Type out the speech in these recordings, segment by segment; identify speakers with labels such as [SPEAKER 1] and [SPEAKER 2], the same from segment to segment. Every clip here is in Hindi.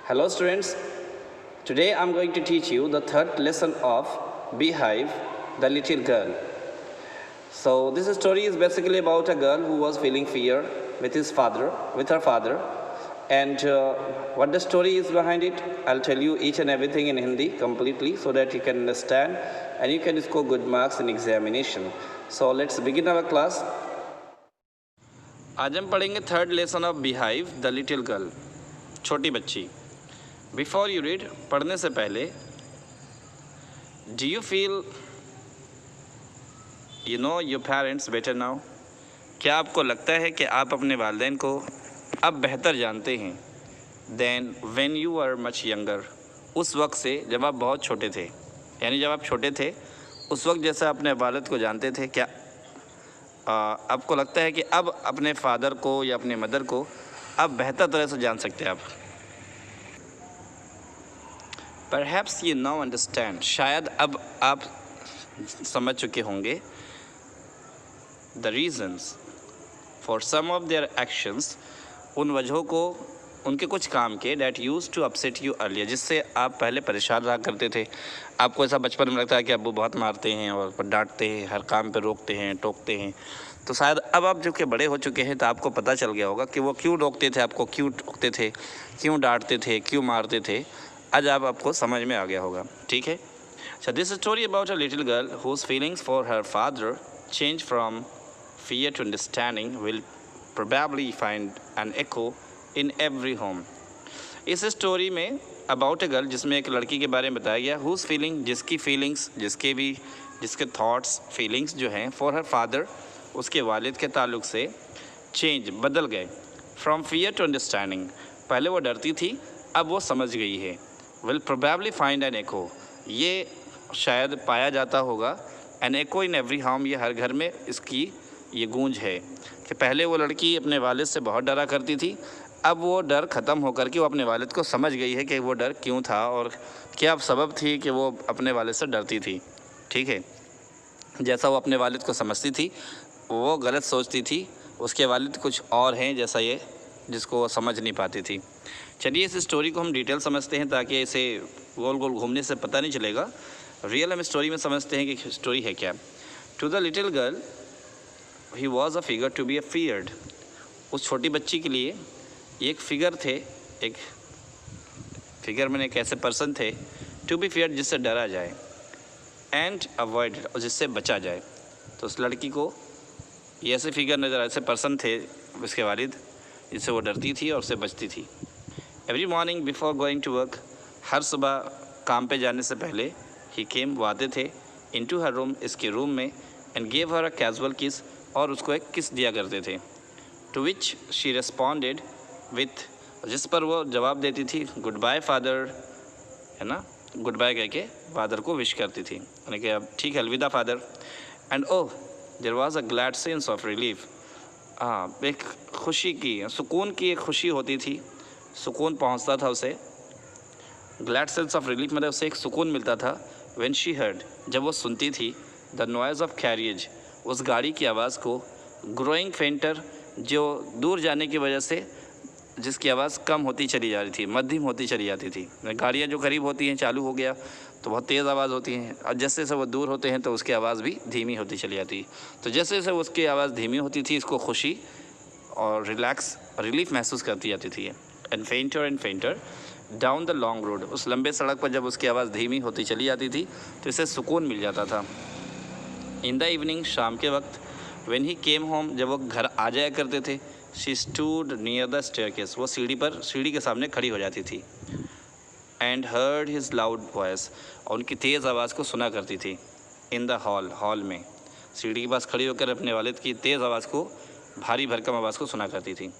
[SPEAKER 1] Hello students, today I am going to teach you the third lesson of Beehive, the little girl. So this story is basically about a girl who was feeling fear with her father, and what the story is behind it, I'll tell you each and everything in Hindi completely so that you can understand and you can score good marks in examination. So let's begin our class. आज हम पढ़ेंगे third lesson of beehive the little girl, छोटी बच्ची. बिफोर यू रीड, पढ़ने से पहले, do you feel you know your parents better now? क्या आपको लगता है कि आप अपने वालिदैन को अब बेहतर जानते हैं than when you are much younger, उस वक्त से जब आप बहुत छोटे थे. यानी जब आप छोटे थे उस वक्त जैसे अपने वालिद को जानते थे, क्या आपको लगता है कि अब अपने फादर को या अपने मदर को अब बेहतर तरह से जान सकते हैं आप? परहैप्स यू नाउ अंडरस्टैंड, शायद अब आप समझ चुके होंगे the reasons for some of their actions, उन वजहों को, उनके कुछ काम के, that use to upset you earlier, जिससे आप पहले परेशान रहा करते थे. आपको ऐसा बचपन में लगता है कि अब्बू बहुत मारते हैं और डांटते हैं, हर काम पे रोकते हैं, टोकते हैं. तो शायद अब आप जो कि बड़े हो चुके हैं तो आपको पता चल गया होगा कि वो क्यों रोकते थे आपको, क्यों टोकते थे, क्यों डांटते थे, क्यों मारते थे. आज आपको समझ में आ गया होगा. ठीक है. So this story about a little girl whose feelings for her father change from fear to understanding will probably find an echo in every home. इस स्टोरी में अबाउट अ गर्ल, जिसमें एक लड़की के बारे में बताया गया, हुज फीलिंग, जिसकी फीलिंग्स, जिसके थॉट्स, फीलिंग्स जो हैं फॉर हर फादर, उसके वालिद के ताल्लुक से, चेंज, बदल गए. फ्रॉम फियर टू अंडरस्टैंडिंग, पहले वो डरती थी, अब वो समझ गई है. Will probably find an echo, ये शायद पाया जाता होगा. An echo in every home, ये हर घर में इसकी ये गूंज है कि पहले वो लड़की अपने वालिद से बहुत डरा करती थी, अब वो डर ख़त्म होकर के वो अपने वालिद को समझ गई है कि वो डर क्यों था और क्या सबब थी कि वो अपने वालिद से डरती थी. ठीक है. जैसा वो अपने वालिद को समझती थी वो गलत सोचती थी, उसके वालिद कुछ और हैं जैसा ये, जिसको वो समझ नहीं पाती थी. चलिए इस स्टोरी को हम डिटेल समझते हैं ताकि इसे गोल गोल घूमने से पता नहीं चलेगा. रियल हम स्टोरी में समझते हैं कि स्टोरी है क्या. To the little girl he was a figure to be a feared, उस छोटी बच्ची के लिए ये एक फिगर थे, एक फिगर मैंने एक ऐसे पर्सन थे, टू बी फियर्ड, जिससे डरा जाए, एंड अवॉइडेड, और जिससे बचा जाए. तो उस लड़की को ये ऐसे फिगर नज़र, ऐसे पर्सन थे उसके वालिद, जिससे वो डरती थी और उससे बचती थी. Every morning before going to work, हर सुबह काम पे जाने से पहले, ही केम, वो आते थे, इन टू हर रूम, इसके रूम में, and gave her a casual kiss, और उसको एक किस दिया करते थे. To which she responded with, जिस पर वो जवाब देती थी, गुड बाय फादर, है ना, गुड बाय कह के फादर को विश करती थी, यानी कि अब ठीक है, अलविदा father. And oh there was a glad sense of relief, हाँ, एक खुशी की, सुकून की एक खुशी होती थी, सुकून पहुंचता था उसे. ग्लैड सेंस ऑफ रिलीफ मतलब उसे एक सुकून मिलता था. व्हेन शी हर्ड, जब वो सुनती थी, द नॉइज़ ऑफ कैरियज, उस गाड़ी की आवाज़ को, ग्रोइंग फेंटर, जो दूर जाने की वजह से जिसकी आवाज़ कम होती चली जा रही थी, मध्यम होती चली जाती थी. गाड़ियाँ जो करीब होती हैं, चालू हो गया तो बहुत तेज़ आवाज़ होती हैं, और जैसे जैसे वो दूर होते हैं तो उसकी आवाज़ भी धीमी होती चली जाती है. तो जैसे जैसे उसकी आवाज़ धीमी होती थी, इसको खुशी और रिलीफ महसूस करती जाती थी. And फेंटर down the long road, उस लंबे सड़क पर जब उसकी आवाज़ धीमी होती चली जाती थी तो इसे सुकून मिल जाता था. इन द इवनिंग, शाम के वक्त, व्हेन ही केम होम, जब वो घर आ जाया करते थे, she stood near the staircase, वो सीढ़ी के सामने खड़ी हो जाती थी. And heard his loud voice, और उनकी तेज़ आवाज़ को सुना करती थी. इन द हॉल में, सीढ़ी के पास खड़ी होकर अपने वालिद की तेज़ आवाज़ को, भारी भरकम आवाज़ को सुना करती थी.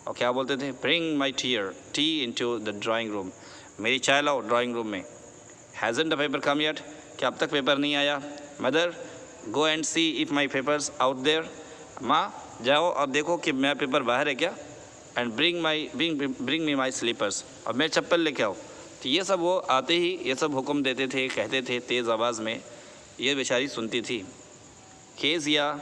[SPEAKER 1] और क्या बोलते थे, bring my tea into the drawing room, मेरी चाय लाओ ड्राइंग रूम में. Hasn't the paper come yet, क्या अब तक पेपर नहीं आया? Mother go and see if my papers out there, माँ जाओ और देखो कि मेरा पेपर बाहर है क्या. And bring me my slippers, और मैं चप्पल लेके आओ. तो ये सब वो आते ही ये सब हुक्म देते थे, कहते थे तेज़ आवाज़ में. ये बेचारी सुनती थी. Kezia,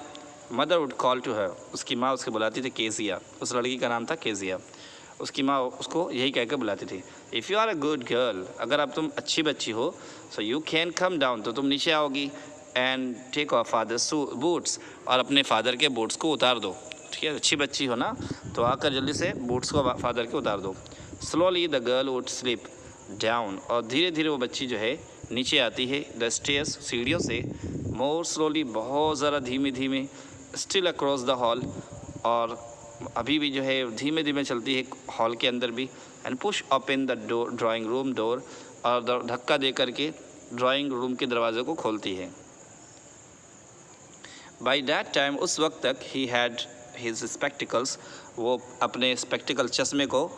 [SPEAKER 1] mother would call to her, उसकी माँ उसके बुलाती थी केजिया, उस लड़की का नाम था केजिया. उसकी माँ उसको यही कहकर बुलाती थी, if you are a good girl, अगर आप तुम अच्छी बच्ची हो, so you can come down, तो तुम नीचे आओगी, and take off father's boots, और अपने फादर के बूट्स को उतार दो। ठीक है, अच्छी बच्ची हो ना, तो आकर जल्दी से बूट्स को फादर के उतार दो। Slowly the girl would slip down, और धीरे धीरे वो बच्ची जो है नीचे आती है, द स्टेयर्स, सीढ़ियों से, मोर स्लोली, बहुत ज़रा धीमे धीमे, स्टिल अक्रॉस द हॉल, और अभी भी जो है धीमे धीमे चलती है हॉल के अंदर भी, and push up in the door, drawing room door, और धक्का दे करके ड्राइंग रूम के दरवाजे को खोलती है। बाई दैट टाइम, उस वक्त तक, ही हैड हिज स्पेक्टिकल्स, वो अपने स्पेक्टिकल चश्मे को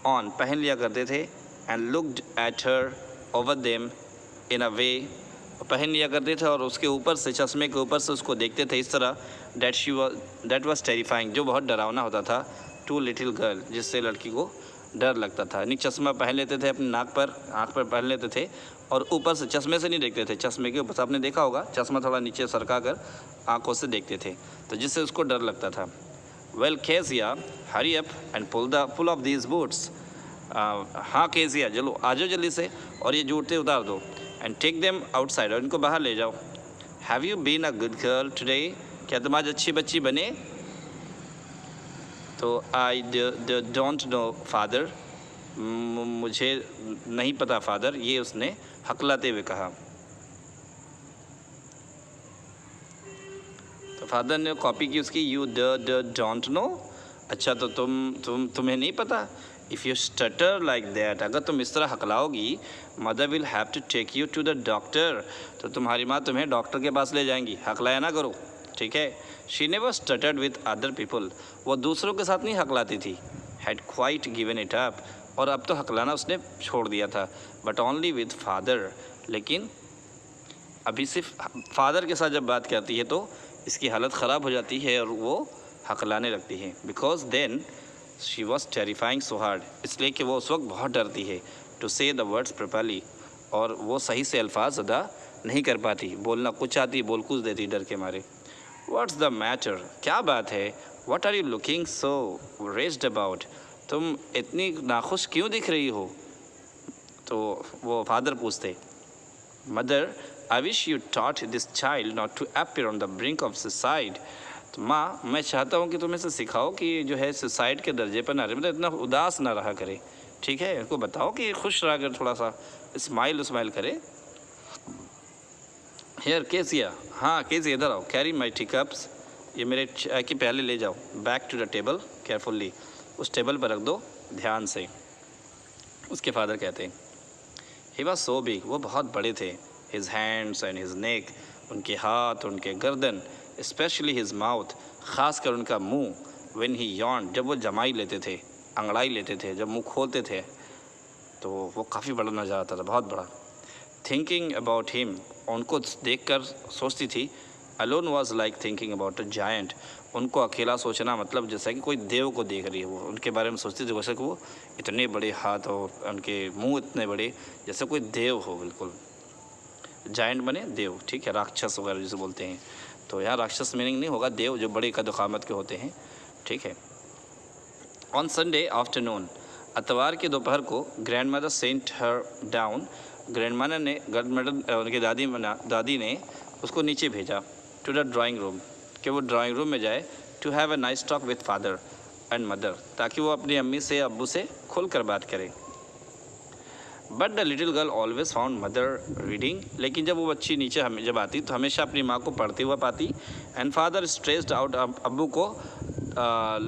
[SPEAKER 1] ऑन पहन लिया करते थे, and looked at her over them in a way, पहन लिया करते थे और उसके ऊपर से, चश्मे के ऊपर से उसको देखते थे इस तरह, दैट वाज टेरिफाइंग, जो बहुत डरावना होता था, टू लिटिल गर्ल, जिससे लड़की को डर लगता था। यानी चश्मा पहन लेते थे अपनी नाक पर, आँख पर पहन लेते थे, और ऊपर से, चश्मे से नहीं देखते थे, चश्मे के ऊपर से, आपने देखा होगा चश्मा थोड़ा नीचे सरका कर आँखों से देखते थे, तो जिससे उसको डर लगता था। Well Kezia, hurry up and pull off these boots, हाँ केजिया, चलो आ जाओ जल्दी से, और ये जूते उतार दो, एंड टेक देम आउटसाइड, और इनको बाहर ले जाओ। Have you been a good girl today, क्या तुम आज अच्छी बच्ची बने? तो आई डोंट नो फादर, मुझे नहीं पता फादर, ये उसने हकलाते हुए कहा। तो फादर ने कॉपी की उसकी, यू डोंट नो, अच्छा तो तुम्हें नहीं पता। If you stutter like that, अगर तुम इस तरह हकलाओगी, mother will have to take you to the doctor, तो तुम्हारी माँ तुम्हें डॉक्टर के पास ले जाएंगी, हकलाया ना करो, ठीक है। She never stuttered with other people, वो दूसरों के साथ नहीं हकलाती थी, had quite given it up, और अब तो हकलाना उसने छोड़ दिया था, बट ओनली विद फादर, लेकिन अभी सिर्फ फादर के साथ जब बात करती है तो इसकी हालत ख़राब हो जाती है और वो हकलाने लगती है, because then she was terrifying so hard, इसलिए कि वो उस वक्त बहुत डरती है, टू से द वर्ड्स प्रॉपर्ली, और वो सही से अल्फाज अदा नहीं कर पाती, बोलना कुछ आती, बोल कुछ देती डर के मारे। व्हाट्स द मैटर, क्या बात है? What are you looking so raised about, तुम इतनी नाखुश क्यों दिख रही हो? तो वो फादर पूछते, mother I wish you taught this child not to appear on the brink of suicide, तो माँ मैं चाहता हूँ कि तुम इसे सिखाओ कि जो है सुसाइड के दर्जे पर ना रहे, मतलब इतना उदास ना रहा करे, ठीक है, इनको बताओ कि खुश रहा कर, थोड़ा सा स्माइल करे। हेयर केसिया, हाँ केसिया इधर आओ, कैरी माई टी कप्स, ये मेरे चाय के प्याले ले जाओ, back to the table carefully, उस टेबल पर रख दो ध्यान से। उसके फादर कहते हैं, ही वॉज सो बिग, वो बहुत बड़े थे, his hands and his neck, उनके हाथ, उनके गर्दन, स्पेशली हिज माउथ, ख़ास कर उनका मुंह, व्हेन ही यॉर्न, जब वो जमाई लेते थे, अंगड़ाई लेते थे, जब मुंह खोलते थे तो वो काफ़ी बड़ा नजर आता था, बहुत बड़ा। थिंकिंग अबाउट हिम, उनको देखकर सोचती थी, alone was like thinking about a giant, उनको अकेला सोचना मतलब जैसा कि कोई देव को देख रही है, वो उनके बारे में सोचती थी वैसे कि वो इतने बड़े हाथ और उनके मुंह इतने बड़े, जैसे कोई देव हो बिल्कुल। जायंट बने देव, ठीक है, राक्षस वगैरह जिसे बोलते हैं, तो यहाँ राक्षस मीनिंग नहीं होगा, देव जो बड़े कद-क़ामत के होते हैं, ठीक है। ऑन संडे आफ्टरनून, अतवार के दोपहर को, grand mother sent her down, grand mother ने, उनकी दादी ने उसको नीचे भेजा, टू द ड्राइंग रूम, कि वो ड्राइंग रूम में जाए, to have a nice talk with father and mother, ताकि वो अपनी अम्मी से, अब्बू से खुल कर बात करे। But the little girl always found mother reading, लेकिन जब वो बच्ची नीचे जब आती तो हमेशा अपनी माँ को पढ़ते हुए पाती, एंड फादर स्ट्रेस्ड आउट, अब्बू को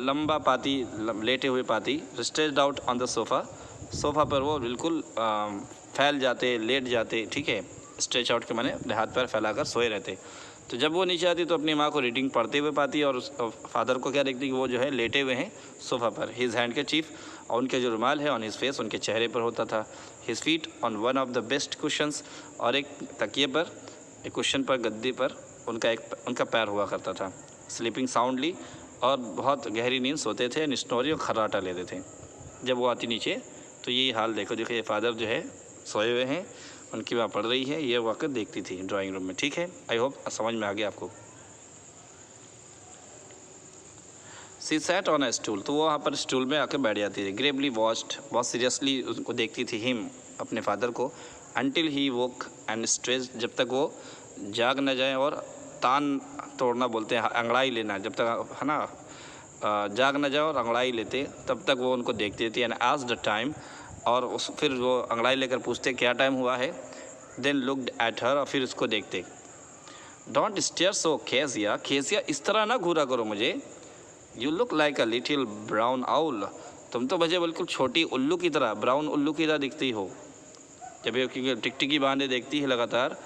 [SPEAKER 1] लंबा पाती, लेटे हुए पाती, stressed out on the sofa पर वो बिल्कुल फैल जाते, लेट जाते, ठीक है, स्ट्रेच आउट के माने अपने हाथ पैर फैलाकर सोए रहते। तो जब वो नीचे आती तो अपनी माँ को रीडिंग पढ़ते हुए पाती, और फादर को क्या देखती कि वो जो है लेटे हुए हैं सोफ़ा पर, हिज हैंड के चीफ, और उनके जो रुमाल है ऑन हिज फेस, उनके चेहरे पर होता था, his feet on one of the best cushions, और एक तकिए पर, एक कुशन पर, गद्दी पर उनका पैर हुआ करता था, स्लीपिंग साउंडली, और बहुत गहरी नींद सोते थे, स्नोरी और खर्राटा लेते थे। जब वो आती नीचे तो यही हाल देखो, ये फादर जो है सोए हुए हैं, उनकी माँ पढ़ रही है, ये वाक़ देखती थी ड्राइंग रूम में, ठीक है। आई होप समझ में आ गया आपको। She sat on a stool, तो वो वहाँ पर स्टूल में आकर बैठ जाती थी। ग्रेवली वॉच्ड, बहुत सीरियसली उनको देखती थी, हिम अपने फादर को, until he woke and stress, जब तक वो जाग न जाए और तान तोड़ना बोलते हैं, अंगड़ाई लेना, जब तक है ना जाग न जाए और अंगड़ाई लेते तब तक वो उनको देखती थी। एंड आज द टाइम, और उस फिर वो अंगड़ाई लेकर पूछते क्या टाइम हुआ है। देन लुक्ड एट हर, और फिर उसको देखते। डोंट स्टेयर सो केसिया, केसिया इस तरह ना घूरा करो मुझे। You look like a little brown owl, तुम तो मुझे बिल्कुल छोटी उल्लू की तरह, ब्राउन उल्लू की तरह दिखती हो। जब ये क्योंकि टिकटिकी बांधे देखती है लगातार,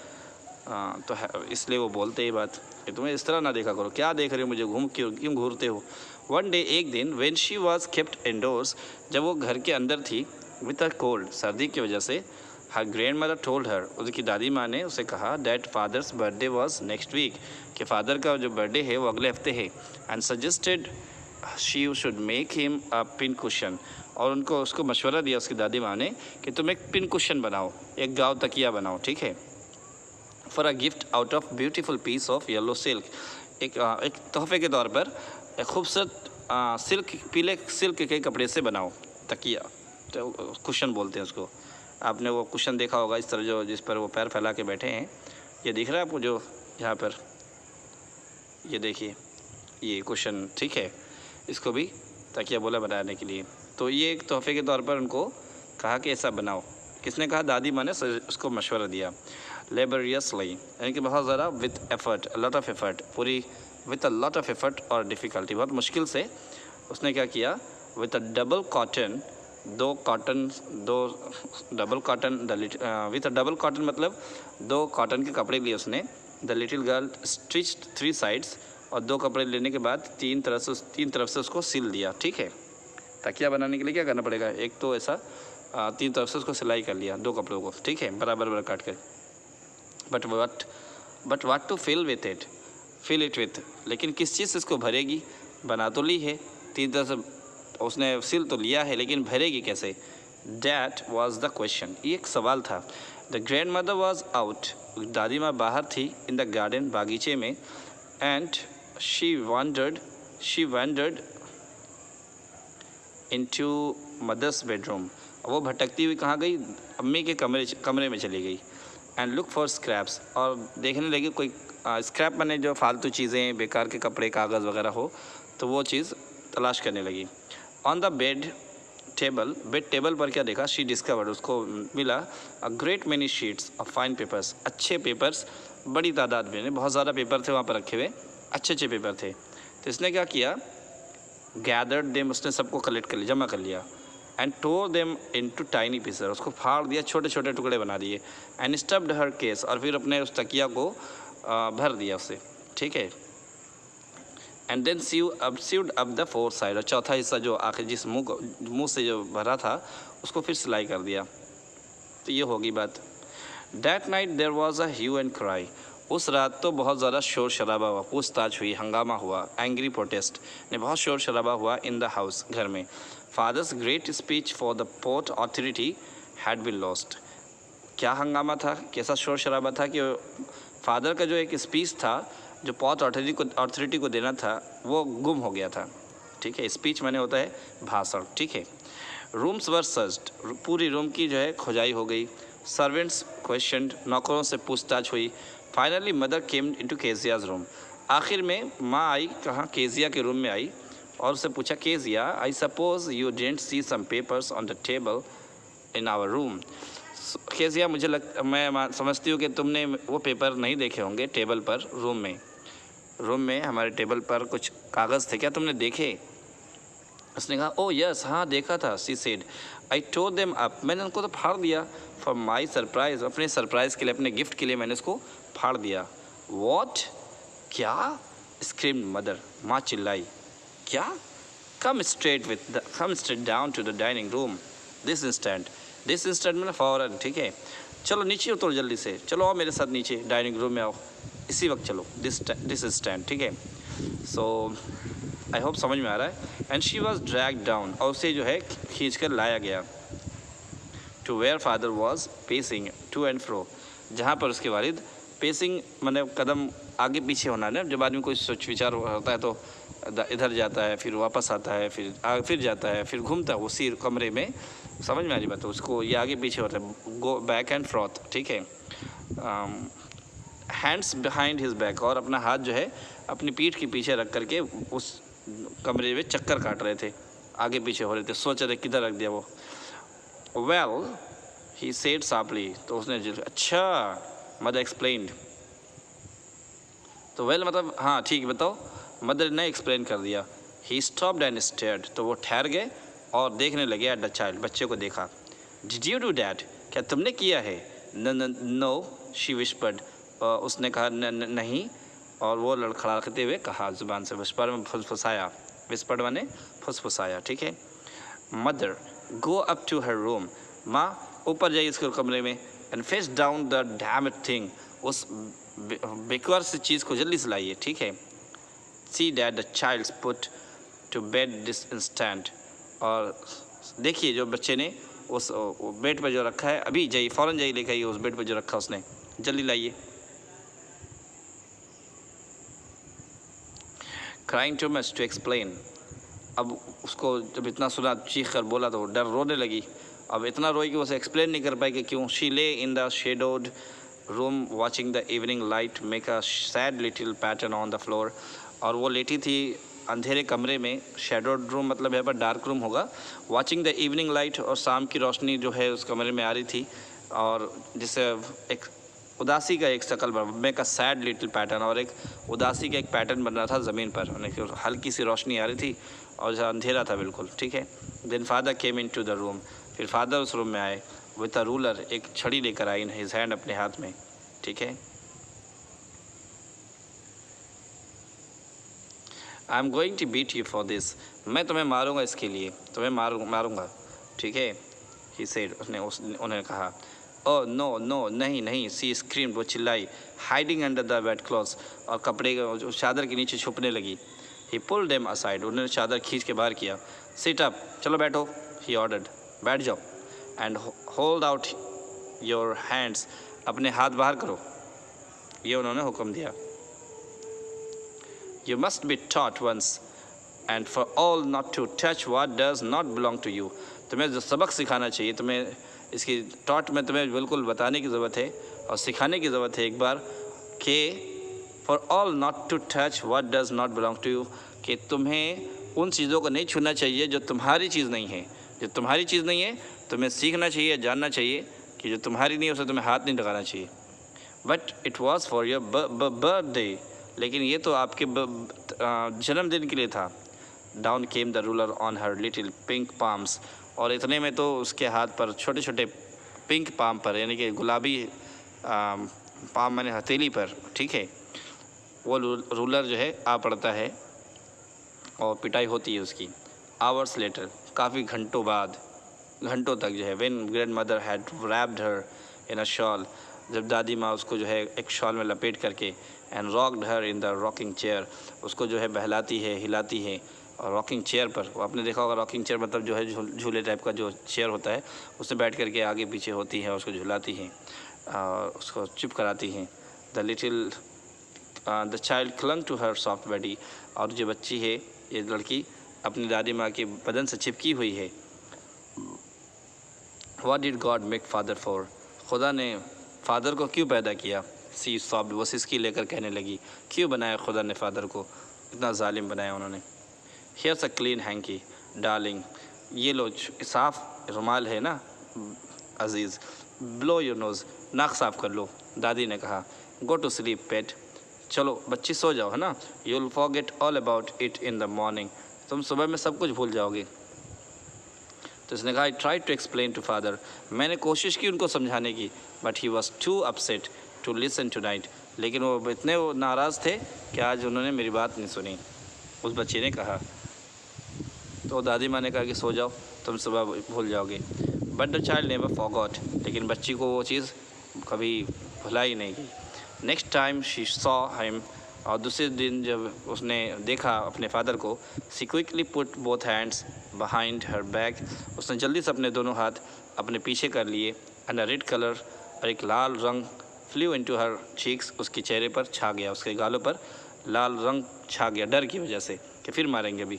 [SPEAKER 1] तो इसलिए वो बोलते ही बात कि तुम्हें इस तरह ना देखा करो, क्या देख रहे हो मुझे, क्यों घूरते हो। वन डे, एक दिन, when she was kept indoors, जब वो घर के अंदर थी, विद अ कोल्ड, सर्दी की वजह से, her grandmother told her, उसकी दादी माँ ने उसे कहा that father's birthday was next week, कि फादर का जो बर्थडे है वो अगले हफ्ते है। And suggested she should make him a pin cushion, और उनको उसको मशवरा दिया उसकी दादी माँ ने कि तुम एक पिन कुशन बनाओ, एक गाँव तकिया बनाओ, ठीक है। For a gift out of beautiful piece of yellow silk, एक तोहफे के तौर पर एक खूबसूरत सिल्क, पीले सिल्क के कपड़े से बनाओ तकिया, तो कुशन बोलते हैं उसको। आपने वो कुशन देखा होगा इस तरह, जो जिस पर वो पैर फैला के बैठे हैं, ये दिख रहा है आपको जो यहाँ पर, ये देखिए ये कुशन, ठीक है। इसको भी तकिया बोला बनाने के लिए। तो ये एक तोहफे के तौर पर उनको कहा कि ऐसा बनाओ। किसने कहा? दादी माँ ने उसको मशवरा दिया। लेबरियसली, यानी कि बहुत ज़्यादा, with effort, lot of effort, पूरी with a lot of effort और डिफ़िकल्टी, बहुत मुश्किल से उसने क्या किया, विथ अ डबल कॉटन, दो double cotton, with a double cotton मतलब 2 कॉटन के कपड़े लिए उसने। The little girl stitched 3 sides, और 2 कपड़े लेने के बाद तीन तरफ से उसको सिल दिया, ठीक है। तकिया बनाने के लिए क्या करना पड़ेगा, एक तो ऐसा 3 तरफ से उसको सिलाई कर लिया 2 कपड़ों को, ठीक है, बराबर काट कर। But what to fill it with, लेकिन किस चीज़ से इसको भरेगी। बना तो ली है 3 तरफ से, उसने सिल तो लिया है, लेकिन भरेगी कैसे। दैट वॉज द क्वेश्चन, ये एक सवाल था। The grandmother was out, दादी माँ बाहर थी, इन द गार्डन, बागीचे में। And she wandered into mother's bedroom, वो भटकती हुई कहाँ गई, अम्मी के कमरे में चली गई। एंड लुक फॉर स्क्रैप्स, और देखने लगी कोई स्क्रैप बने, जो फालतू चीज़ें, बेकार के कपड़े, कागज़ वगैरह हो, तो वो चीज़ तलाश करने लगी। ऑन द बेड टेबल पर क्या देखा, शी डिस्कवर्ड, उसको मिला a great many sheets of fine papers, अच्छे पेपर्स, बड़ी तादाद में, बहुत ज़्यादा पेपर थे वहाँ पर रखे हुए, अच्छे पेपर थे। तो इसने क्या किया, गैदर्ड देम, उसने सबको कलेक्ट कर लिया, जमा कर लिया। And tore them into tiny pieces, उसको फाड़ दिया, छोटे छोटे टुकड़े बना दिए। एंड स्टफ्ड हर केस, और फिर अपने उस तकिया को भर दिया उससे, ठीक है। And then sewed up the 4th side, और चौथा हिस्सा जो आखिर जिस मुंह से जो भरा था उसको फिर सिलाई कर दिया। तो ये होगी बात। That night there was a hue and cry, उस रात तो बहुत ज़्यादा शोर शराबा हुआ, पूछताछ हुई, हंगामा हुआ, एंग्री प्रोटेस्ट ने, बहुत शोर शराबा हुआ इन द हाउस, घर में। Father's great speech for the port authority had been lost, क्या हंगामा था, कैसा शोर शराबा था कि फादर का जो एक स्पीच था, जो पोर्ट अथॉरिटी को देना था, वो गुम हो गया था, ठीक है। स्पीच माने होता है भाषण, ठीक है। रूम्स वर सर्च्ड, पूरी रूम की जो है खुदाई हो गई। सर्वेंट्स क्वेश्चनड, नौकरों से पूछताछ हुई। Finally mother came into Keziah's room, आखिर में माँ आई, कहाँ, केजिया के रूम में आई, और उससे पूछा, Kezia, I suppose you didn't see some papers on the table in our room. Kezia, मैं समझती हूँ कि तुमने वो पेपर नहीं देखे होंगे टेबल पर, रूम में हमारे टेबल पर कुछ कागज़ थे, क्या तुमने देखे। उसने कहा, ओ यस, हाँ देखा था। She said, I tore them up, मैंने उनको तो फाड़ दिया। फॉर माई सरप्राइज, अपने सरप्राइज़ के लिए, अपने गिफ्ट के लिए मैंने उसको फाड़ दिया। वॉट, क्या, स्क्रीम्ड मदर, माँ चिल्लाई, क्या। Come straight down to the dining room this instant मतलब फ़ौरन, ठीक है। चलो नीचे उतरो जल्दी से, चलो आओ मेरे साथ नीचे, डाइनिंग रूम में आओ, इसी वक्त चलो, दिस इंस्टेंट, ठीक है। सो आई होप समझ में आ रहा है। And she was drag down, और उसे जो है खींच कर लाया गया, to where father was pacing to and fro, जहाँ पर उसके वालिद, पेसिंग मतलब कदम आगे पीछे होना ना, जब आदमी कोई सोच विचार होता है तो इधर जाता है, फिर वापस आता है, फिर जाता है, फिर घूमता है उसी कमरे में। समझ में आ रही बात? उसको ये आगे पीछे होता है, गो बैक एंड फ्रॉथ, ठीक है। हैंड्स बिहाइंड हिज बैक, और अपना हाथ जो है अपनी पीठ के पीछे रख करके उस कमरे में चक्कर काट रहे थे, आगे पीछे हो रहे थे, सोच रहे किधर रख दिया वो। वेल ही सेड शार्पली, तो उसने अच्छा, मदर एक्सप्लेन्ड। तो वेल मतलब हाँ ठीक है बताओ, मदर ने एक्सप्लेन कर दिया। ही स्टॉप्ड एंड स्टेयर्ड, तो वो ठहर गए और देखने लगे एट द चाइल्ड, बच्चे को देखा। डिड यू डू डैट, क्या तुमने किया है? नो शी विस्पर्ड, उसने कहा नहीं, और वो लड़खड़ाते हुए कहा जुबान से, विस्पर में फुसफुसाया, विस्पर्ड माने फुसफुसाया, ठीक है। Mother go up to her room, माँ ऊपर जाइए इसके कमरे में, and face down the damned thing, उस बेकार से चीज़ को जल्दी से लाइए, ठीक है। See that the child's put to bed this instant, और देखिए जो बच्चे ने उस बेड पर जो रखा है, अभी जाइए फ़ौरन जाइए लेकर आइए उस बेड पर जो रखा उसने, जल्दी लाइए। Crying too much to explain, अब उसको जब इतना सुना, चीख कर बोला तो डर रोने लगी। अब इतना रोई कि उसे एक्सप्लेन नहीं कर पाई कि क्यों। शी ले in the shadowed room watching the evening light make a sad little pattern on the floor, और वो लेटी थी अंधेरे कमरे में, शेडोड रूम मतलब यहाँ पर डार्क रूम होगा, वॉचिंग द इवनिंग लाइट, और शाम की रोशनी जो है उस कमरे में आ रही थी, और जिससे एक उदासी का एक शक्ल बन, make a sad little pattern, और एक उदासी का एक पैटर्न बन रहा था ज़मीन पर, हल्की सी रोशनी आ रही थी और जहाँ अंधेरा था बिल्कुल, ठीक है। Then father came into the room, फिर फादर उस रूम में आए, विथ अ रूलर, एक छड़ी लेकर आए इन हिज हैंड, अपने हाथ में, ठीक है। I am going to beat you for this, मैं तुम्हें मारूंगा इसके लिए, तुम्हें मारूंगा, ठीक है। ही सेड, उन्होंने कहा। ओह नो नो, नहीं नहीं, सी स्क्रीम्ड, वो चिल्लाई, hiding under the bed clothes, और कपड़े चादर के नीचे छुपने लगी। ही पुल्ड देम असाइड, उन्होंने चादर खींच के बाहर किया। सिट अप, चलो बैठो, ही ऑर्डर्ड, बैठ जाओ। And hold out your hands, अपने हाथ बाहर करो, ये उन्होंने हुक्म दिया। You must be taught once and for all not to touch what does not belong to you, तुम्हें जो सबक सिखाना चाहिए, तुम्हें इसकी टॉट में तुम्हें बिल्कुल बताने की ज़रूरत है और सिखाने की ज़रूरत है एक बार, कि for all not to touch what does not belong to you, कि तुम्हें उन चीज़ों को नहीं छूना चाहिए जो तुम्हारी चीज़ नहीं है। जो तुम्हारी चीज़ नहीं है तुम्हें सीखना चाहिए, जानना चाहिए कि जो तुम्हारी नहीं है उसे तुम्हें हाथ नहीं लगाना चाहिए। But it was for your birthday, लेकिन ये तो आपके जन्मदिन के लिए था। Down came the ruler on her little pink palms, और इतने में तो उसके हाथ पर छोटे छोटे पिंक पाम पर, यानी कि गुलाबी पाम माने हथेली पर, ठीक है, वो रूलर जो है आ पड़ता है और पिटाई होती है उसकी। आवर्स लेटर, काफ़ी घंटों बाद, घंटों तक जो है, when grand mother had wrapped her in a shawl, जब दादी माँ उसको जो है एक शॉल में लपेट करके, and rocked her in the rocking chair, उसको जो है बहलाती है, हिलाती है, और रॉकिंग चेयर पर, वो आपने देखा होगा रॉकिंग चेयर मतलब जो है झूले टाइप का जो चेयर होता है, उससे बैठ करके आगे पीछे होती है, उसको झुलाती हैं, उसको चुप कराती हैं। The child clung to her soft body, और जो बच्ची है, ये लड़की अपनी दादी माँ के बदन से चिपकी हुई है। What did God make father for, खुदा ने फादर को क्यों पैदा किया? सी सॉफ्ट, वो सिसकी लेकर कहने लगी, क्यों बनाया खुदा ने फादर को, इतना जालिम बनाया उन्होंने। Here's a clean hankie darling, ये लो साफ रुमाल है ना अजीज़, ब्लो योर नोज़, नाक साफ कर लो, दादी ने कहा। गो टू स्लीप पेट, चलो बच्ची सो जाओ, है ना। You will forget all about it in the morning, तुम सुबह में सब कुछ भूल जाओगे। तो उसने कहा, I try to explain to father, मैंने कोशिश की उनको समझाने की, but he was too upset to listen tonight, लेकिन वो इतने नाराज़ थे कि आज उन्होंने मेरी बात नहीं सुनी, उस बच्चे ने कहा। तो दादी माँ ने कहा कि सो जाओ, तुम सुबह भूल जाओगे। But the child never forgot, लेकिन बच्ची को वो चीज़ कभी भुला ही नहीं गई। Next time she saw him, और दूसरे दिन जब उसने देखा अपने फादर को, she quickly put both hands behind her back, उसने जल्दी से अपने दोनों हाथ अपने पीछे कर लिए, एंड अ रेड कलर, और एक लाल रंग फ्लू इनटू हर चीक्स, उसके चेहरे पर छा गया, उसके गालों पर लाल रंग छा गया डर की वजह से। कि फिर मारेंगे अभी,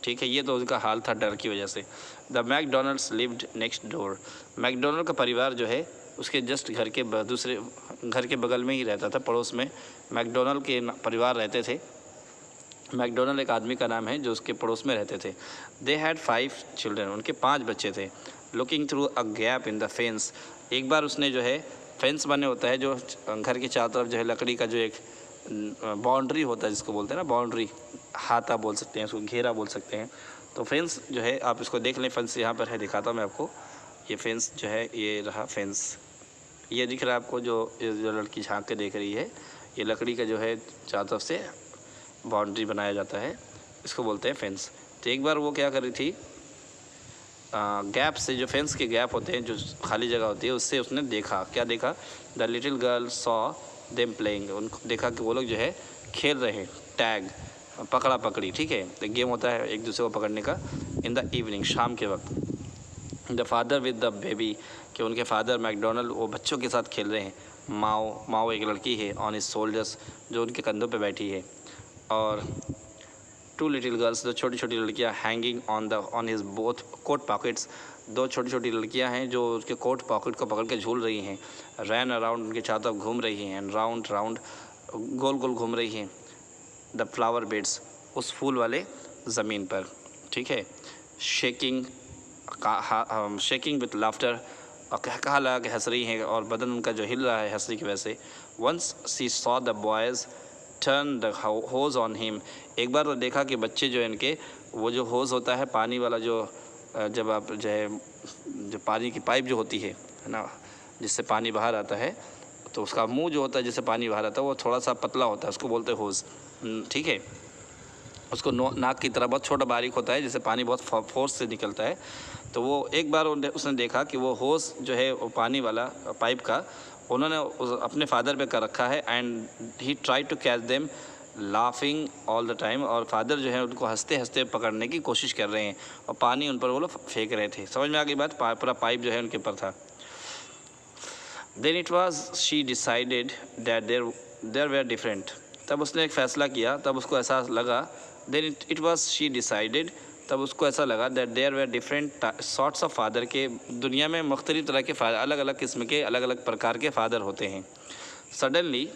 [SPEAKER 1] ठीक है। ये तो उसका हाल था डर की वजह से। The McDonald's lived next door, McDonald का परिवार जो है उसके जस्ट घर के दूसरे घर के बगल में ही रहता था, पड़ोस में मैकडोनल्ड के परिवार रहते थे। मैकडोनल्ड एक आदमी का नाम है जो उसके पड़ोस में रहते थे। दे हैड 5 चिल्ड्रन, उनके 5 बच्चे थे। Looking through a gap in the fence, एक बार उसने जो है फेंस बने होता है जो घर के चारों तरफ जो है लकड़ी का जो एक बाउंड्री होता है जिसको बोलते हैं ना बाउंड्री, हाथा बोल सकते हैं उसको, घेरा बोल सकते हैं। तो फेंस जो है आप इसको देख लें, फेंस यहाँ पर है, दिखाता हूँ मैं आपको। ये फेंस जो है ये रहा फेंस, ये दिख रहा है आपको जो लड़की झांक के देख रही है, ये लकड़ी का जो है चारों तरफ से बाउंड्री बनाया जाता है, इसको बोलते हैं फेंस। तो एक बार वो क्या कर रही थी, गैप से, जो फेंस के गैप होते हैं जो खाली जगह होती है, उससे उसने देखा, क्या देखा, the little girl saw them playing, उनको देखा कि वो लोग जो है खेल रहे हैं टैग, पकड़ा पकड़ी, ठीक है, तो गेम होता है एक दूसरे को पकड़ने का। इन द इवनिंग, शाम के वक्त। The father with the baby, कि उनके फादर मैकडोनल्ड वो बच्चों के साथ खेल रहे हैं। माओ एक लड़की है, ऑन हिज शोल्डर्स, जो उनके कंधों पे बैठी है। और 2 लिटिल गर्ल्स, दो छोटी छोटी लड़कियां, hanging on his both coat pockets, 2 छोटी छोटी लड़कियां हैं जो उसके कोट पॉकेट को पकड़ के झूल रही हैं। रैन अराउंड, उनके चारों तरफ घूम रही हैं। एंड राउंड राउंड, गोल गोल घूम रही हैं। द फ्लावर बेड्स, उस फूल वाले ज़मीन पर, ठीक है। शेकिंग विथ लाफ्टर, और कहा लगा कि हंस रही हैं और बदन उनका जो हिल रहा है हंसने की वजह से। Once she saw the boys turn the hose on him, एक बार तो देखा कि बच्चे जो है इनके, वो जो होज होता है पानी वाला, जो जब आप जो है जो पानी की पाइप जो होती है ना, जिससे पानी बाहर आता है, तो उसका मुंह जो होता है जिससे पानी बाहर आता है वो थोड़ा सा पतला होता है, उसको बोलते हैं होज, ठीक है। उसको नाक की तरह बहुत छोटा बारीक होता है, जिससे पानी बहुत फोर्स से निकलता है। तो वो एक बार उसने देखा कि वो होज जो है वो पानी वाला पाइप का उन्होंने अपने फादर पे कर रखा है। And he try to catch them laughing all the time, और फादर जो है उनको हंसते हंसते पकड़ने की कोशिश कर रहे हैं और पानी उन पर वो लोग फेंक रहे थे। समझ में आ गई बात, पूरा पाइप जो है उनके ऊपर था। Then it was she decided that there were different, तब उसने एक फ़ैसला किया, तब उसको ऐसा लगा, then it was she decided, तब उसको ऐसा लगा that there were different sorts of father, के दुनिया में मुख्तलिफ तरह के फादर, अलग अलग किस्म के अलग अलग प्रकार के फादर होते हैं। सडनली,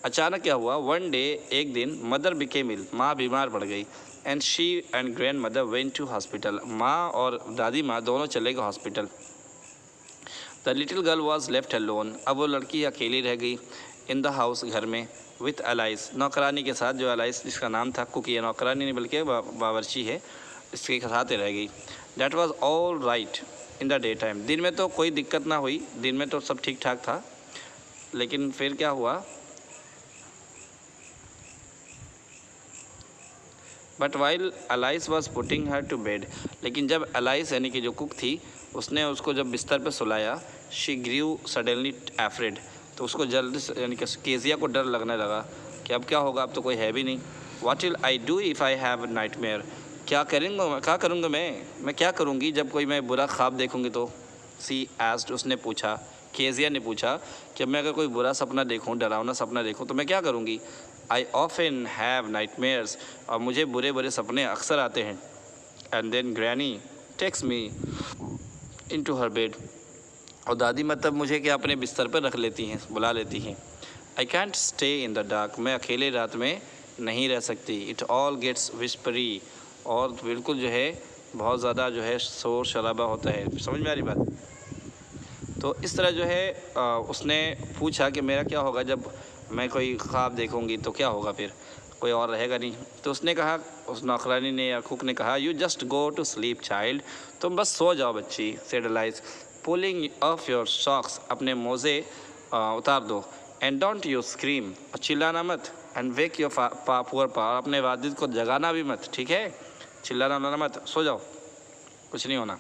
[SPEAKER 1] अचानक क्या हुआ, वन डे, एक दिन, मदर बिकेम इल, माँ बीमार पड़ गई। And she and grandmother went to hospital, माँ और दादी माँ दोनों चले गए hospital. The little girl was left alone, अब वो लड़की अकेली रह गई। इन द हाउस, घर में, विथ अलाइस, नौकरानी के साथ, जो अलाइस जिसका नाम था, कुकी है, नौकरानी नहीं बल्कि बावर्ची है, इसके साथ रह गई। That was all right in the day time, दिन में तो कोई दिक्कत ना हुई, दिन में तो सब ठीक ठाक था। लेकिन फिर क्या हुआ, but while Alice was putting her to bed, लेकिन जब अलाइस यानी कि जो कुक थी, उसने उसको जब बिस्तर पर सुलाया, शी ग्रीव सडनली एफ्रेड, तो उसको जल्दी से यानी कि केजिया को डर लगने लगा कि अब क्या होगा, अब तो कोई है भी नहीं। What will I do if I have nightmare, क्या करूँगा मैं क्या करूँगी जब कोई मैं बुरा ख्वाब देखूँगी तो। सी एस्ड, उसने पूछा, केजिया ने पूछा कि मैं अगर कोई बुरा सपना देखूँ, डरावना सपना देखूँ तो मैं क्या करूँगी। आई ऑफन हैव नाइटमेयर्स, और मुझे बुरे बुरे सपने अक्सर आते हैं। And then granny takes me into her bed, और दादी मतलब मुझे क्या अपने बिस्तर पर रख लेती हैं, बुला लेती हैं। I can't stay in the dark, मैं अकेले रात में नहीं रह सकती। इट ऑल गेट्स विस्परी, और बिल्कुल जो है बहुत ज़्यादा जो है शोर शराबा होता है। समझ में आ रही बात। तो इस तरह जो है उसने पूछा कि मेरा क्या होगा जब मैं कोई ख्वाब देखूंगी, तो क्या होगा, फिर कोई और रहेगा नहीं। तो उसने कहा, उस नौकरानी ने या कुक ने कहा, you just go to sleep child, तुम बस सो जाओ बच्ची। Said Alice, pulling off your socks, अपने मोज़े उतार दो। एंड डोंट यू स्क्रीम, और चिल्लाना मत। एंड वेक योर पुअर पा, अपने वालिद को जगाना भी मत, ठीक है, चिल्लाना मत, सो जाओ, कुछ नहीं होना।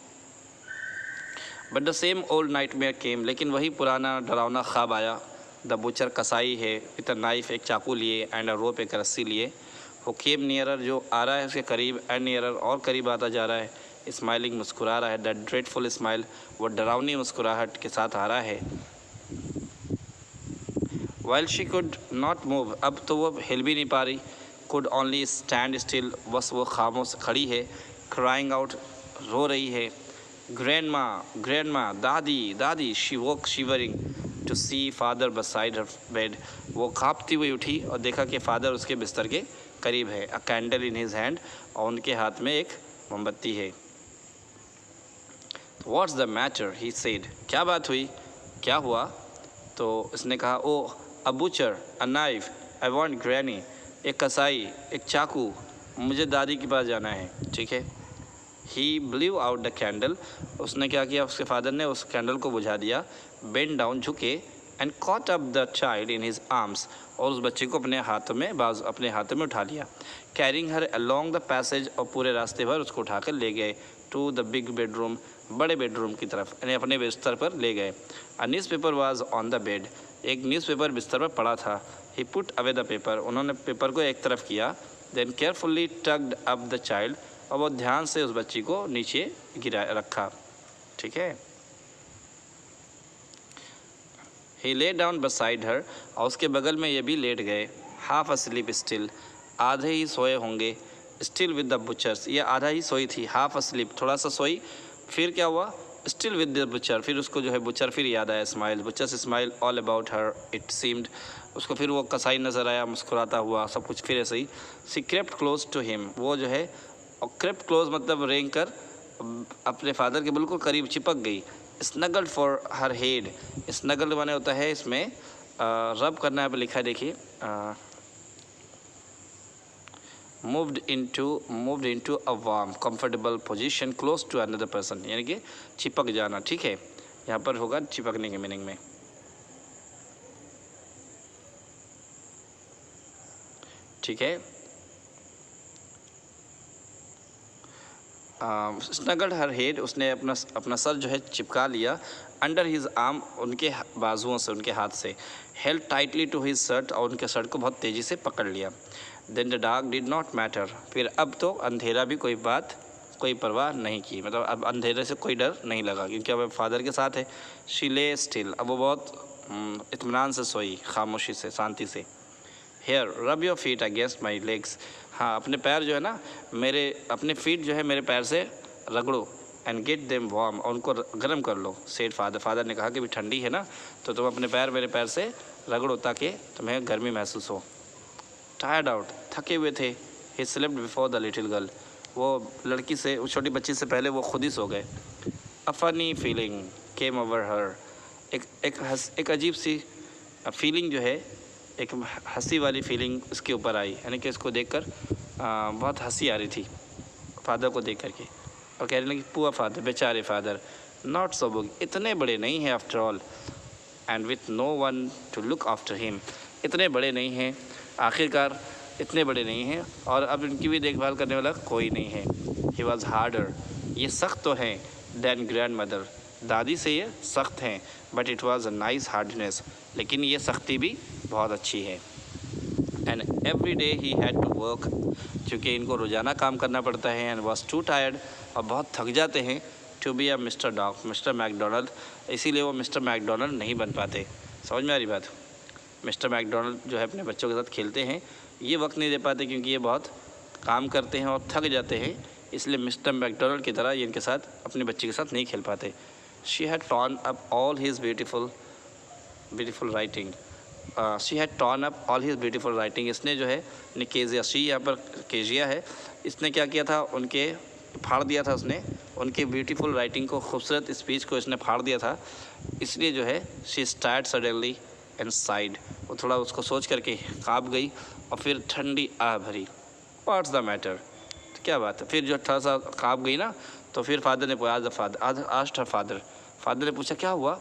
[SPEAKER 1] But the same old nightmare came, लेकिन वही पुराना डरावना ख्वाब आया। द बुचर, कसाई है, विद अ नाइफ, एक चाकू लिए, एंड अ रोप, एक रस्सी लिए। वो केम नियरर, जो आ रहा है उसके करीब, एंड नियरर, और करीब आता जा रहा है। स्माइलिंग, मुस्कुरा रहा है। द ड्रेडफुल स्माइल, वो डरावनी मुस्कुराहट के साथ आ रहा है। While she could not move, अब तो वो हिल भी नहीं पा रही। could only stand still, बस वो खामोश खड़ी है, crying out, रो रही है, grandma, दादी, दादी, she woke shivering to see father beside her bed. वो कांपती हुई उठी और देखा कि फादर उसके बिस्तर के करीब है, a candle in his hand, और उनके हाथ में एक मोमबत्ती है. What's the matter? He said. क्या बात हुई, क्या हुआ? तो उसने कहा, oh, a butcher, a knife, I want granny. एक कसाई, एक चाकू, मुझे दादी के पास जाना है. ठीक है. He blew out the candle. उसने क्या किया, उसके फादर ने उस कैंडल को बुझा दिया, bent down, झुके, and caught up the child in his arms, और उस बच्चे को अपने हाथों में उठा लिया, carrying her along the passage, और पूरे रास्ते भर उसको उठाकर ले गए, to the big bedroom, बड़े बेडरूम की तरफ, यानी अपने बिस्तर पर ले गए. A newspaper was on the bed. एक न्यूज़पेपर बिस्तर पर पड़ा था. He put away the paper. उन्होंने पेपर को एक तरफ किया. Then carefully tugged up the child. और वो ध्यान से उस बच्ची को नीचे गिरा रखा. ठीक है. He lay down beside her. और उसके बगल में ये भी लेट गए. Half asleep still. आधे ही सोए होंगे. Still with the butchers. ये आधा ही सोई थी. Half asleep. थोड़ा सा सोई. फिर क्या हुआ, स्टिल विद द बुचर, फिर उसको जो है बुचर फिर याद आया, smile, butcher smile all about her it seemed, उसको फिर वो कसाई नज़र आया मुस्कुराता हुआ, सब कुछ फिर ऐसे ही. सी क्रेप्ट क्लोज टू हिम, वो जो है, और क्रेप्ट क्लोज मतलब रेंग कर अपने फादर के बिल्कुल करीब चिपक गई. Snuggled for her head, snuggled माने होता है इसमें रब करना है, लिखा है देखिए, moved into a warm comfortable position close to another person, यानी कि चिपक जाना. ठीक है, यहाँ पर होगा चिपकने के मीनिंग में. ठीक है. स्नगल्ड हर हेड, उसने अपना सर जो है चिपका लिया. अंडर हिज आर्म, उनके बाजुओं से, उनके हाथ से. Held tightly to his shirt, और उनके शर्ट को बहुत तेज़ी से पकड़ लिया. Then the dark did not matter, फिर अब तो अंधेरा भी कोई परवाह नहीं की, मतलब अब अंधेरे से कोई डर नहीं लगा, क्योंकि अब फादर के साथ है. शी ले स्टिल, अब वो बहुत इत्मीनान से सोई, खामोशी से, शांति से. Here rub your feet against my legs, हाँ अपने पैर जो है ना, अपने फीट जो है मेरे पैर से रगड़ो. एंड गेट देम वार्म, और उनको गर्म कर लो. सेड फादर ने कहा कि भी ठंडी है ना, तो तुम अपने पैर मेरे पैर से रगड़ो ताकि तुम्हें गर्मी महसूस हो. टायर्ड आउट, थके हुए थे. He slept before the little girl, वो लड़की से, उस छोटी बच्ची से पहले वो खुद ही सो गए. A funny feeling came over हर, एक अजीब सी फीलिंग जो है, एक हंसी वाली फीलिंग उसके ऊपर आई, यानी कि उसको देखकर बहुत हंसी आ रही थी फादर को देख करके. और कह रही लगी, पुअर फादर, बेचारे फादर, नॉट सो बिग, इतने बड़े नहीं हैं after all, and with no one to look after him, इतने बड़े नहीं हैं, आखिरकार इतने बड़े नहीं हैं, और अब इनकी भी देखभाल करने वाला कोई नहीं है. ही वॉज हार्डर, ये सख्त तो हैं, दैन ग्रैंड मदर, दादी से ये सख्त हैं, but it was a nice hardness, लेकिन ये सख्ती भी बहुत अच्छी है. And every day he had to work, क्योंकि इनको रोज़ाना काम करना पड़ता है. एंड वॉज टू टायर्ड, और बहुत थक जाते हैं, to be a Mr McDonald, इसीलिए वो मिस्टर मैकडोनल्ड नहीं बन पाते. समझ में आ रही बात. मिस्टर मैकडोनल्ड जो है अपने बच्चों के साथ खेलते हैं, ये वक्त नहीं दे पाते क्योंकि ये बहुत काम करते हैं और थक जाते हैं, इसलिए मिस्टर मैकडोनल्ड की तरह ये इनके साथ, अपने बच्चे के साथ नहीं खेल पाते. She had torn up all his beautiful writing, इसने जो है केजिया, शी यहाँ पर केजिया है, इसने क्या किया था, उनके फाड़ दिया था उसने, उनके ब्यूटीफुल राइटिंग को, खूबसूरत स्पीच को इसने फाड़ दिया था. इसलिए जो है she start suddenly and side, वो थोड़ा उसको सोच करके काँप गई और फिर ठंडी आह भरी. व्हाट्स द मैटर, तो क्या बात है. फिर जो थोड़ा सा काँप गई ना, तो फिर फादर ने पूछा, फादर ने पूछा क्या हुआ.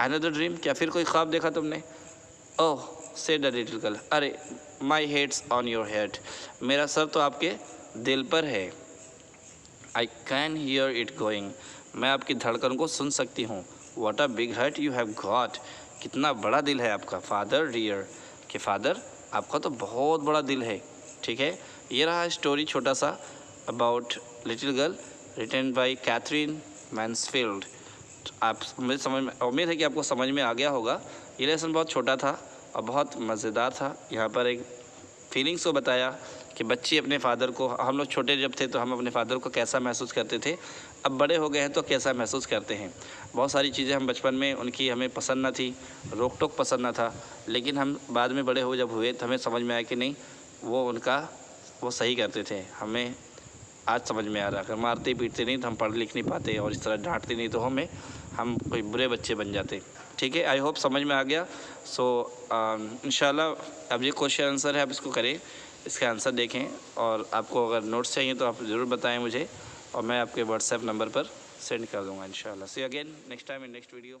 [SPEAKER 1] अनदर ड्रीम, क्या फिर कोई ख्वाब देखा तुमने. ओह सेड द लिटिल गर्ल, अरे माई हेड्स ऑन योर हेड, मेरा सर तो आपके दिल पर है. I can hear it going, मैं आपकी धड़कन को सुन सकती हूँ. What a big heart you have got, कितना बड़ा दिल है आपका. फादर डियर, कि फादर आपका तो बहुत बड़ा दिल है. ठीक है, ये रहा स्टोरी छोटा सा about little girl, written by Katherine Mansfield. आप मुझे समझ में, उम्मीद है कि आपको समझ में आ गया होगा. ये लेसन बहुत छोटा था और बहुत मज़ेदार था. यहाँ पर एक फीलिंग्स को बताया कि बच्चे अपने फ़ादर को, हम लोग छोटे जब थे तो हम अपने फ़ादर को कैसा महसूस करते थे, अब बड़े हो गए हैं तो कैसा महसूस करते हैं। बहुत सारी चीज़ें हम बचपन में उनकी हमें पसंद न थी, रोक टोक पसंद न था, लेकिन हम बाद में बड़े हो जब हुए तो हमें समझ में आया कि नहीं, वो सही करते थे। हमें आज समझ में आ रहा है, अगर मारते पीटते नहीं तो हम पढ़ लिख नहीं पाते, और इस तरह डांटते नहीं तो हम कोई बुरे बच्चे बन जाते। ठीक है, आई होप समझ में आ गया। सो इंशाल्लाह अब ये क्वेश्चन आंसर है, आप इसको करें, इसका आंसर देखें, और आपको अगर नोट्स चाहिए तो आप ज़रूर बताएं मुझे, और मैं आपके व्हाट्सएप नंबर पर सेंड कर दूँगा इंशाल्लाह। See again next time in next video.